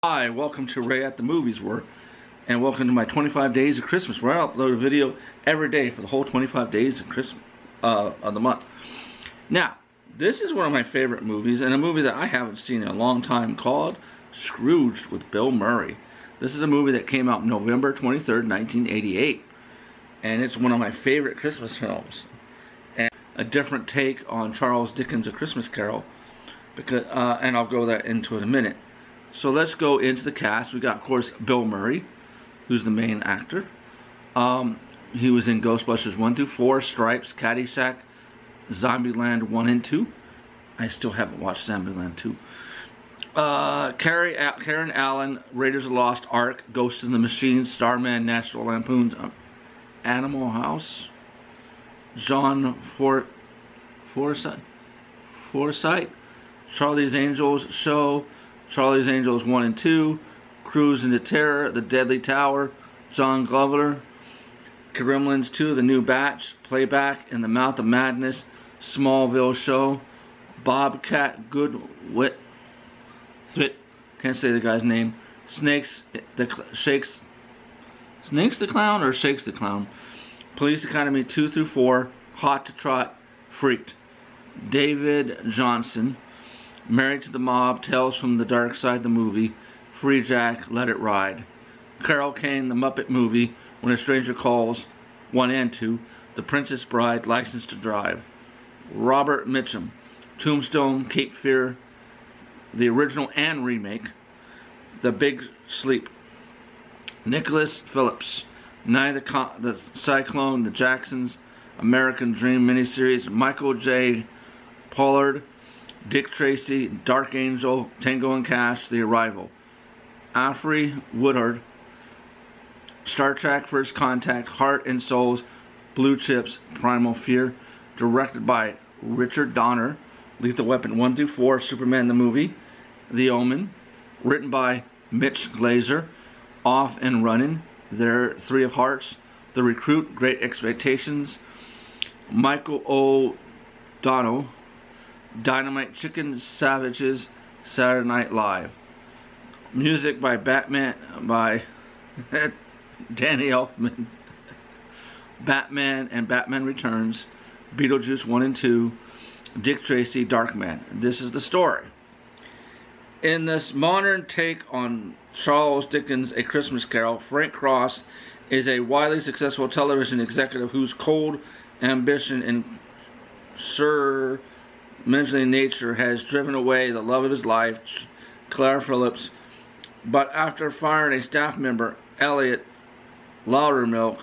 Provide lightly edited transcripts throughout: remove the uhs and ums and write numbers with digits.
Hi, welcome to Ray at the Movies, and welcome to my 25 Days of Christmas, where I upload a video every day for the whole 25 days of Christmas of the month. Now, this is one of my favorite movies, and a movie that I haven't seen in a long time, called Scrooged with Bill Murray. This is a movie that came out November 23rd, 1988, and it's one of my favorite Christmas films, and a different take on Charles Dickens' A Christmas Carol, because and I'll go into it in a minute. So let's go into the cast. We got, of course, Bill Murray, who's the main actor. He was in Ghostbusters 1 through 4, Stripes, Caddyshack, Zombieland 1 and 2. I still haven't watched Zombieland 2. Karen Allen, Raiders of the Lost Ark, Ghost in the Machine, Starman, National Lampoon's Animal House. John Forsythe, Charlie's Angels Show, Charlie's Angels 1 and 2, Cruise into Terror, The Deadly Tower, John Glover, Gremlins 2, The New Batch, Playback, In the Mouth of Madness, Smallville Show, Bobcat Goodwit, can't say the guy's name, Snakes the Clown or Shakes the Clown, Police Academy 2 through 4, Hot to Trot, Freaked, David Johnson, Married to the Mob, Tales from the Dark Side, the movie, Free Jack, Let It Ride, Carol Kane, The Muppet Movie, When a Stranger Calls, 1 and 2, The Princess Bride, License to Drive, Robert Mitchum, Tombstone, Cape Fear, the original and remake, The Big Sleep, Nicholas Phillips, Night of the Cyclone, The Jacksons, American Dream miniseries, Michael J. Pollard, Dick Tracy, Dark Angel, Tango and Cash, The Arrival, Alfre Woodard, Star Trek First Contact, Heart and Souls, Blue Chips, Primal Fear, directed by Richard Donner, Lethal Weapon 1 through 4, Superman the Movie, The Omen, written by Mitch Glazer, Off and Running, There, Three of Hearts, The Recruit, Great Expectations, Michael O'Donnell, Dynamite Chicken Savages, Saturday Night Live. Music by Danny Elfman, Batman and Batman Returns, Beetlejuice 1 and 2, Dick Tracy, Darkman. This is the story. In this modern take on Charles Dickens' A Christmas Carol, Frank Cross is a widely successful television executive whose cold ambition and mentally nature has driven away the love of his life, Claire Phillips. But after firing a staff member, Elliot Loudermilk,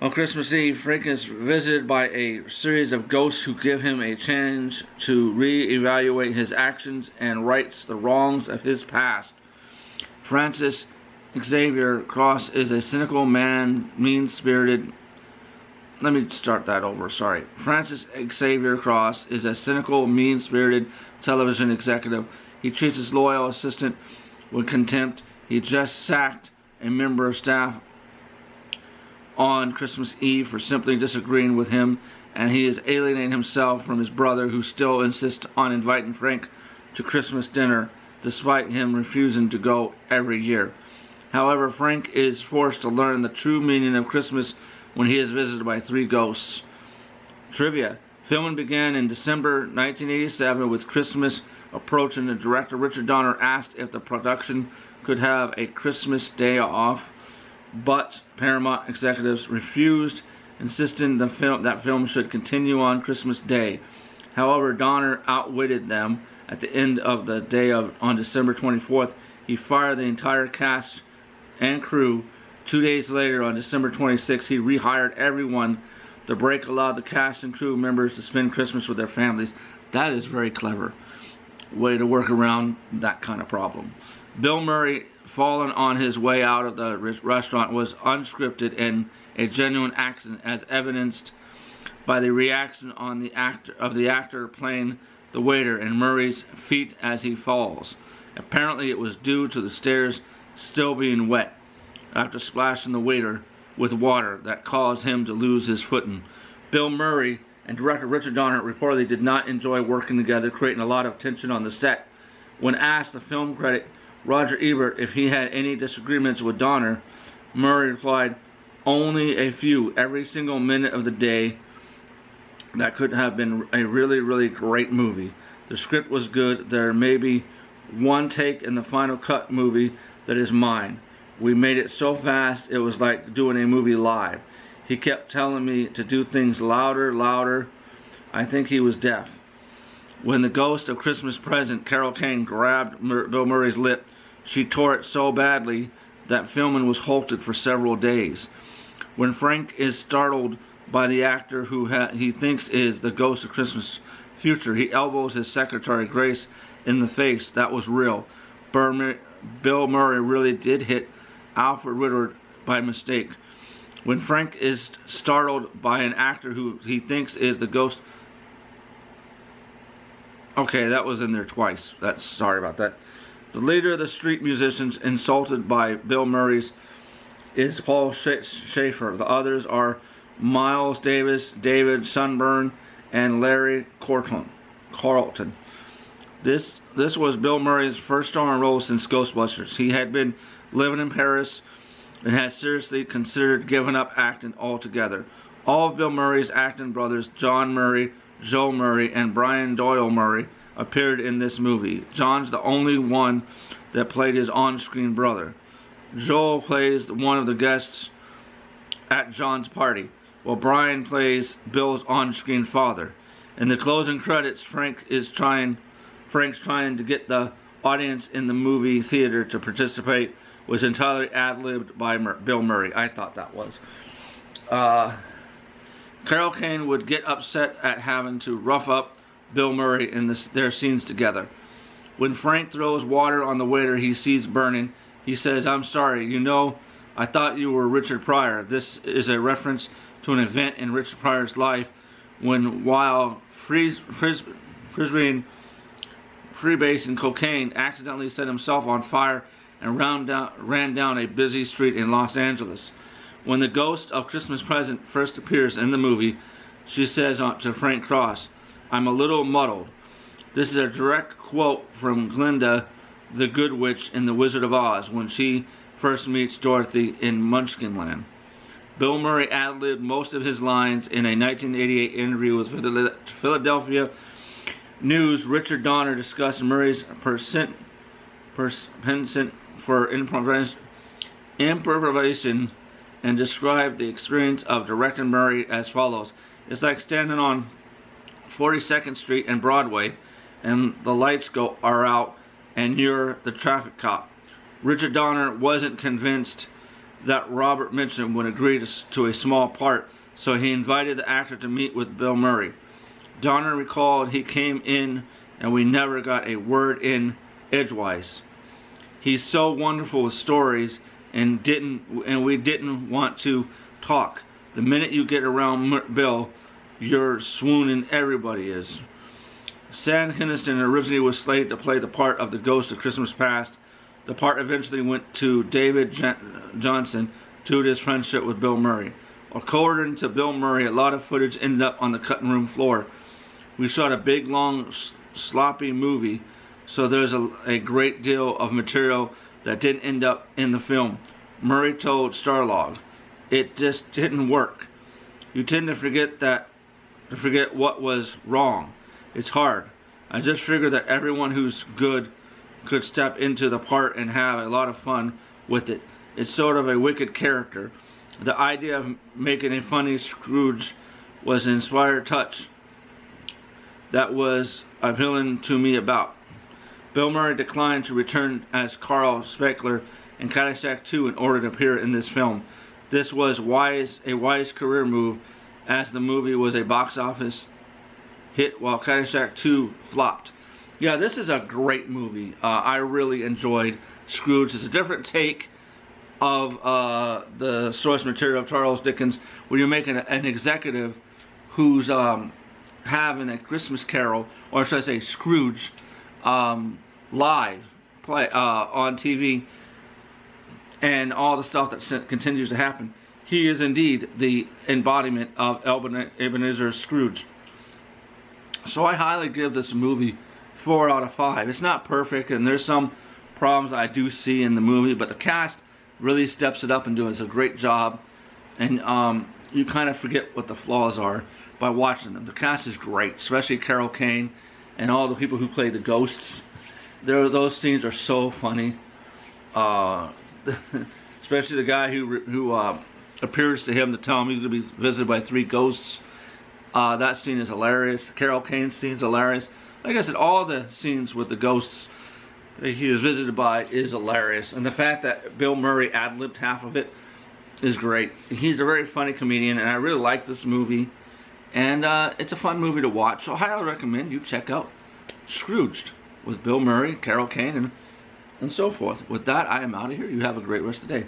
on Christmas Eve, Frank is visited by a series of ghosts who give him a chance to re-evaluate his actions and rights the wrongs of his past. Francis Xavier Cross is a cynical man, mean-spirited. Let me start that over, sorry. Francis Xavier Cross is a cynical, mean-spirited television executive. He treats his loyal assistant with contempt. He just sacked a member of staff on Christmas Eve for simply disagreeing with him, and he is alienating himself from his brother, who still insists on inviting Frank to Christmas dinner, despite him refusing to go every year. However, Frank is forced to learn the true meaning of Christmas when he is visited by 3 ghosts. Trivia. Filming began in December 1987 with Christmas approaching. The director Richard Donner asked if the production could have a Christmas day off, but Paramount executives refused, insisting that film should continue on Christmas Day. However, Donner outwitted them. At the end of the day on December 24th, he fired the entire cast and crew. 2 days later, on December 26th, he rehired everyone. The break allowed the cast and crew members to spend Christmas with their families. That is very clever way to work around that kind of problem. Bill Murray, falling on his way out of the restaurant, was unscripted and a genuine accident, as evidenced by the reaction on the actor playing the waiter and Murray's feet as he falls. Apparently, it was due to the stairs still being wet after splashing the waiter with water that caused him to lose his footing. Bill Murray and director Richard Donner reportedly did not enjoy working together, creating a lot of tension on the set. When asked the film critic Roger Ebert if he had any disagreements with Donner, Murray replied, "Only a few. Every single minute of the day. That could have been a really, really great movie. The script was good. There may be one take in the final cut movie that is mine. We made it so fast it was like doing a movie live. He kept telling me to do things louder, louder. I think he was deaf." When the ghost of Christmas Present, Carol Kane, grabbed Bill Murray's lip, she tore it so badly that filming was halted for several days. When Frank is startled by the actor who he thinks is the ghost of Christmas future, he elbows his secretary, Grace, in the face. That was real. Bill Murray really did hit Alfred Woodward by mistake. When Frank is startled by an actor who he thinks is the ghost... Okay, that was in there twice. Sorry about that. The leader of the street musicians insulted by Bill Murray's is Paul Schaefer. The others are Miles Davis, David Sunburn, and Larry Carlton. This was Bill Murray's first starring role since Ghostbusters. He had been living in Paris and had seriously considered giving up acting altogether. All of Bill Murray's acting brothers, John Murray, Joe Murray, and Brian Doyle Murray, appeared in this movie. John's the only one that played his on-screen brother. Joel plays one of the guests at John's party, while Brian plays Bill's on-screen father. In the closing credits, Frank's trying to get the audience in the movie theater to participate, was entirely ad-libbed by Bill Murray. I thought that was. Carol Kane would get upset at having to rough up Bill Murray in their scenes together. When Frank throws water on the waiter he sees burning, he says, "I'm sorry, you know, I thought you were Richard Pryor." This is a reference to an event in Richard Pryor's life when, while freebasing cocaine, accidentally set himself on fire and ran down a busy street in Los Angeles. When the ghost of Christmas Present first appears in the movie, she says to Frank Cross, "I'm a little muddled." This is a direct quote from Glinda the Good Witch in The Wizard of Oz when she first meets Dorothy in Munchkinland. Bill Murray ad-libbed most of his lines in a 1988 interview with Philadelphia News. Richard Donner discussed Murray's penchant for improvisation and described the experience of directing Murray as follows: "It's like standing on 42nd Street and Broadway and the lights are out and you're the traffic cop." Richard Donner wasn't convinced that Robert Mitchum would agree to a small part, so he invited the actor to meet with Bill Murray. Donner recalled he came in and we never got a word in edgewise. He's so wonderful with stories and we didn't want to talk. The minute you get around Bill, you're swooning, everybody is. Sam Kinison originally was slated to play the part of the Ghost of Christmas Past. The part eventually went to David Johnson due to his friendship with Bill Murray. According to Bill Murray, a lot of footage ended up on the cutting room floor. "We shot a big, long, sloppy movie, so there's a great deal of material that didn't end up in the film." Murray told Starlog, "It just didn't work. You tend to forget what was wrong. It's hard. I just figured that everyone who's good could step into the part and have a lot of fun with it. It's sort of a wicked character. The idea of making a funny Scrooge was an inspired touch that was appealing to me about." Bill Murray declined to return as Carl Speckler in Caddyshack 2 in order to appear in this film. This was a wise career move, as the movie was a box office hit while Caddyshack 2 flopped. Yeah, this is a great movie. I really enjoyed Scrooge. It's a different take of the source material of Charles Dickens, where you're making an executive who's having a Christmas Carol, or should I say Scrooge, live play on TV, and all the stuff that continues to happen. He is indeed the embodiment of Ebenezer Scrooge. So I highly give this movie 4 out of 5. It's not perfect, and there's some problems I do see in the movie, but the cast really steps it up and does a great job. And you kind of forget what the flaws are by watching them. The cast is great, especially Carol Kane and all the people who play the ghosts. Those scenes are so funny. Especially the guy who appears to him to tell him he's going to be visited by 3 ghosts. That scene is hilarious. Carol Kane's scene is hilarious. Like I said, all the scenes with the ghosts that he is visited by is hilarious. And the fact that Bill Murray ad-libbed half of it is great. He's a very funny comedian, and I really like this movie. And it's a fun movie to watch. So I highly recommend you check out Scrooged with Bill Murray, Carol Kane, and so forth. With that, I am out of here. You have a great rest of the day.